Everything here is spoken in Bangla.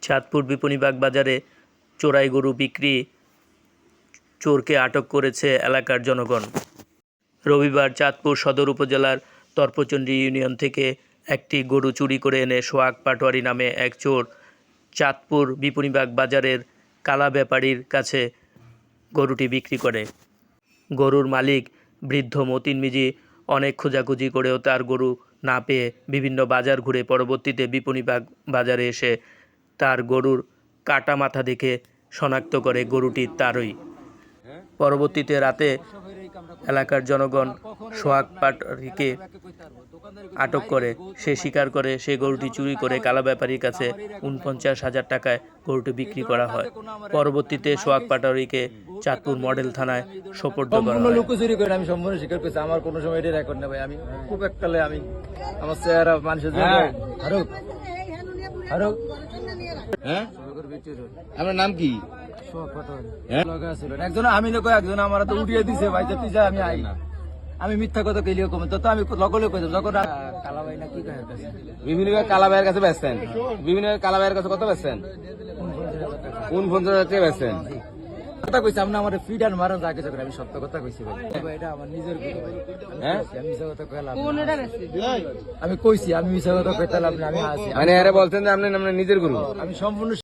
চাঁদপুর বিপণীবাগ বাজারে চোরাই গরু বিক্রি চোরকে আটক করেছে এলাকার জনগণ। রবিবার চাঁদপুর সদর উপজেলার তর্পচণ্ডী ইউনিয়ন থেকে একটি গরু চুরি করে এনে সোহাগ পাটোয়ারি নামে এক চোর চাঁদপুর বিপণীবাগ বাজারের কালা ব্যাপারীর কাছে গরুটি বিক্রি করে। গরুর মালিক বৃদ্ধ মতিন মিজি অনেক খোঁজাখুঁজি করেও তার গরু না পেয়ে বিভিন্ন বাজার ঘুরে পরবর্তীতে বিপণীবাগ বাজারে এসে তার গরুর কাটা মাথা দেখে শনাক্ত করে গরুটি তারই। পরবর্তীতে রাতে এলাকার জনগণ সোহাগ পাটোয়ারিকে আটক করে। সে স্বীকার করে সে গরুটি চুরি করে কালা ব্যাপারীর কাছে ৪৯,০০০ টাকায় গরুটি বিক্রি করা হয়। পরবর্তীতে সোহাগ পাটোয়ারিকে চাঁদপুর মডেল থানায় সোপর্দ করা হয়। লুকোচুরি করে আমি সম্পূর্ণ স্বীকার করছি। আমার কোনো সময় এটা রেকর্ড নেই ভাই। আমি খুব এককালে আমি আমার চেহারা মানুষের ফারুক ফারুক হ্যাঁ আপনার নাম কি? একজন আমি লোক একজন আমার তো উঠিয়ে দিছে ভাই যে তুই যা আমি আই না। আমি মিথ্যা কথা কইলিও কমে তো আমি লগলে কইতাম যখন কালা ভাই না কি কয় বিভিন্ন কালা ভাইয়ের কাছে বেচতেন, বিভিন্ন কালা ভাইয়ের কাছে কত বেচতেন? ৪৯,০০০ টাকা বেচতেন। কথা কইছি আপনি আমার ফিড আর মারেন যা কিছু করে আমি সত্য কথা কইছি ভাই। এটা আমার নিজের গরু ভাই। হ্যাঁ আমি মিছা কথা কইলাম আমি কইছি আমি মিছা কথা কইতাম আপনি আমি আছি মানে আরে বলছেন যে আপনি নিজের গরু। আমি সম্পূর্ণ